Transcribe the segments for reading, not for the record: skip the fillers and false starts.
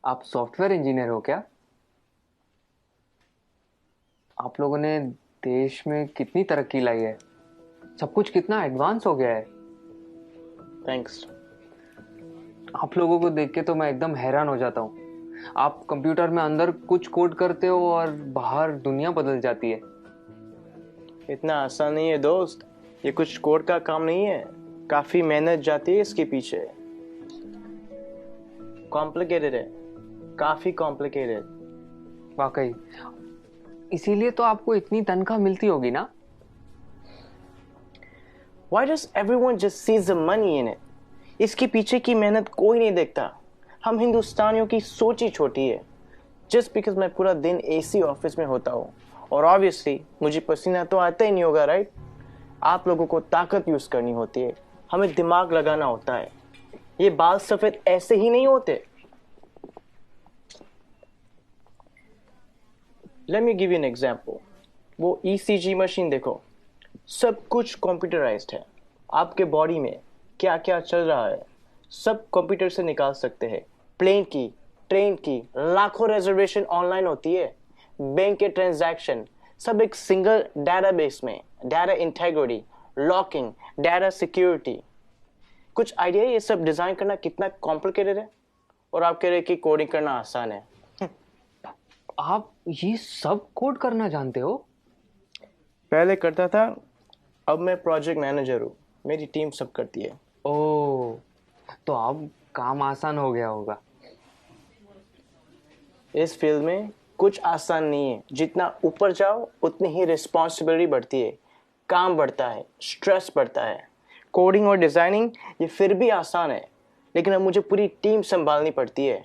आप software engineer हो क्या? आप लोगों ने देश में कितनी तरक्की लाई है। सब कुछ कितना एडवांस हो गया है। थैंक्स। आप लोगों को देख के तो मैं एकदम हैरान हो जाता हूँ। आप कंप्यूटर में अंदर कुछ कोड करते हो और बाहर दुनिया बदल जाती है। इतना आसान नहीं है दोस्त, ये कुछ कोड का काम नहीं है, काफी मेहनत जाती है इसके पीछे। कॉम्प्लिकेटेड है, काफी कॉम्प्लिकेटेड। वाकई, इसीलिए तो आपको इतनी तनख्वाह मिलती होगी ना। Why does everyone just sees the money in it? इसके पीछे की मेहनत कोई नहीं देखता। हम हिंदुस्तानियों की सोच ही छोटी है। जस्ट बिकॉज मैं पूरा दिन एसी ऑफिस में होता हूँ और ऑब्वियसली मुझे पसीना तो आता ही नहीं होगा, राइट? आप लोगों को ताकत यूज करनी होती है, हमें दिमाग लगाना होता है। ये बाल सफेद ऐसे ही नहीं होते। Let me give you an example. वो ईसीजी मशीन देखो, सब कुछ कंप्यूटराइज्ड है। आपके बॉडी में क्या क्या चल रहा है सब कंप्यूटर से निकाल सकते हैं। प्लेन की, ट्रेन की, लाखों रिजर्वेशन ऑनलाइन होती है। बैंक के ट्रांजैक्शन सब एक सिंगल डेटाबेस में। Data integrity, locking, data security. कुछ आइडिया ये सब डिजाइन करना कितना कॉम्प्लिकेटेड है? और आप कह रहे कि कोडिंग करना आसान है। आप ये सब कोड करना जानते हो? पहले करता था, अब मैं प्रोजेक्ट मैनेजर हूँ, मेरी टीम सब करती है। ओह, तो अब काम आसान हो गया होगा। इस फील्ड में कुछ आसान नहीं है। जितना ऊपर जाओ उतनी ही रिस्पॉन्सिबिलिटी बढ़ती है, काम बढ़ता है, स्ट्रेस बढ़ता है। कोडिंग और डिजाइनिंग ये फिर भी आसान है, लेकिन अब मुझे पूरी टीम संभालनी पड़ती है।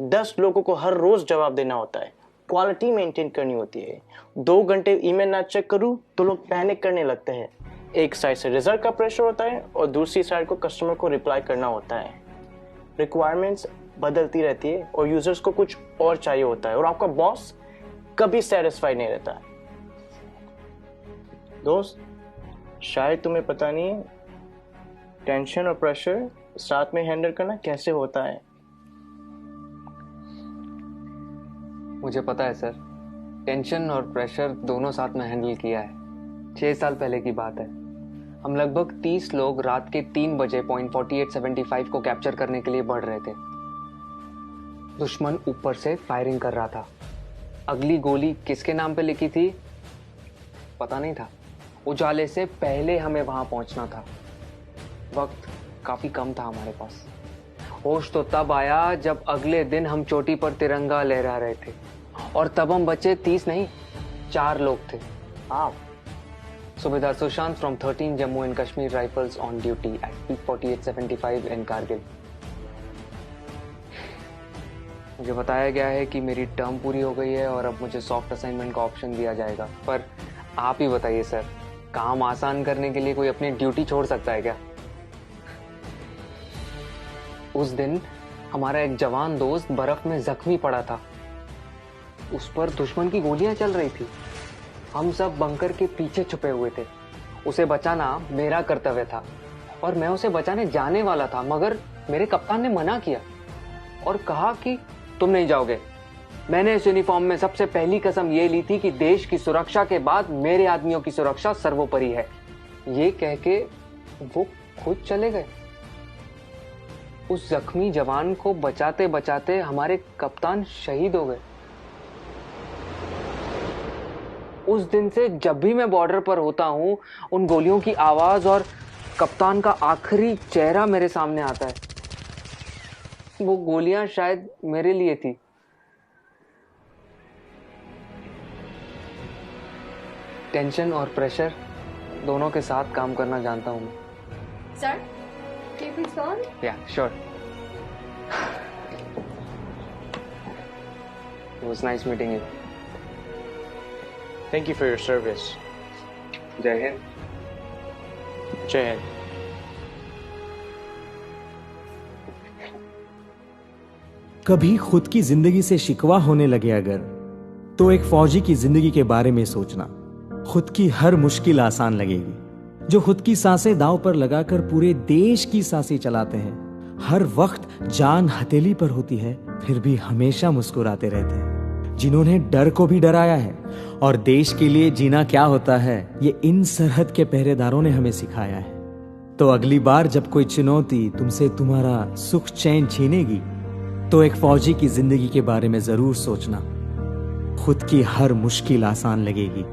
10 लोगों को हर रोज जवाब देना होता है, क्वालिटी मेंटेन करनी होती है। 2 घंटे ईमेल ना चेक करूं तो लोग पैनिक करने लगते हैं। एक साइड से रिजल्ट का प्रेशर होता है और दूसरी साइड को कस्टमर को रिप्लाई करना होता है। रिक्वायरमेंट्स बदलती रहती है और यूजर्स को कुछ और चाहिए होता है, और आपका बॉस कभी सेटिस्फाइड नहीं रहता है। दोस्त, शायद तुम्हें पता नहीं है टेंशन और प्रेशर साथ में हैंडल करना कैसे होता है। मुझे पता है सर, टेंशन और प्रेशर दोनों साथ में हैंडल किया है। 6 साल पहले की बात है। हम लगभग 30 लोग रात के 3 बजे पॉइंट 4875 को कैप्चर करने के लिए बढ़ रहे थे। दुश्मन ऊपर से फायरिंग कर रहा था। अगली गोली किसके नाम पे लिखी थी पता नहीं था। उजाले से पहले हमें वहां पहुंचना था। वक्त काफी कम था हमारे पास। होश तो तब आया जब अगले दिन हम चोटी पर तिरंगा लहरा रहे थे, और तब हम बचे 30 नहीं, 4 लोग थे। आप Subedar Sushant from 13 Jammu and Kashmir Rifles on duty at peak 4875 in Kargil. मुझे बताया गया है कि मेरी टर्म पूरी हो गई है और अब मुझे सॉफ्ट असाइनमेंट का ऑप्शन दिया जाएगा। पर आप ही बताइए सर, काम आसान करने के लिए कोई अपनी ड्यूटी छोड़ सकता है क्या? उस दिन हमारा एक जवान दोस्त बर्फ में जख्मी पड़ा था। उस पर दुश्मन की गोलियां चल रही थी। हम सब बंकर के पीछे छुपे हुए थे। उसे बचाना मेरा कर्तव्य था और मैं उसे बचाने जाने वाला था, मगर मेरे कप्तान ने मना किया और कहा कि तुम नहीं जाओगे। मैंने इस यूनिफॉर्म में सबसे पहली कसम ये ली थी कि देश की सुरक्षा के बाद मेरे आदमियों की सुरक्षा सर्वोपरि है। ये कह के वो खुद चले गए। उस जख्मी जवान को बचाते बचाते हमारे कप्तान शहीद हो गए। उस दिन से जब भी मैं बॉर्डर पर होता हूं, उन गोलियों की आवाज और कप्तान का आखिरी चेहरा मेरे सामने आता है। वो गोलियां शायद मेरे लिए थी। टेंशन और प्रेशर दोनों के साथ काम करना जानता हूं मैं। Sir, can you please go on? Yeah, sure. It was nice meeting you. Thank you for your service. जय हिंद। जय हिंद। कभी खुद की जिंदगी से शिकवा होने लगे अगर, तो एक फौजी की जिंदगी के बारे में सोचना। खुद की हर मुश्किल आसान लगेगी। जो खुद की सांसें दांव पर लगाकर पूरे देश की सांसें चलाते हैं। हर वक्त जान हथेली पर होती है, फिर भी हमेशा मुस्कुराते रहते हैं, जिन्होंने डर को भी डराया है और देश के लिए जीना क्या होता है ये इन सरहद के पहरेदारों ने हमें सिखाया है। तो अगली बार जब कोई चुनौती तुमसे तुम्हारा सुख चैन छीनेगी तो एक फौजी की जिंदगी के बारे में जरूर सोचना। खुद की हर मुश्किल आसान लगेगी।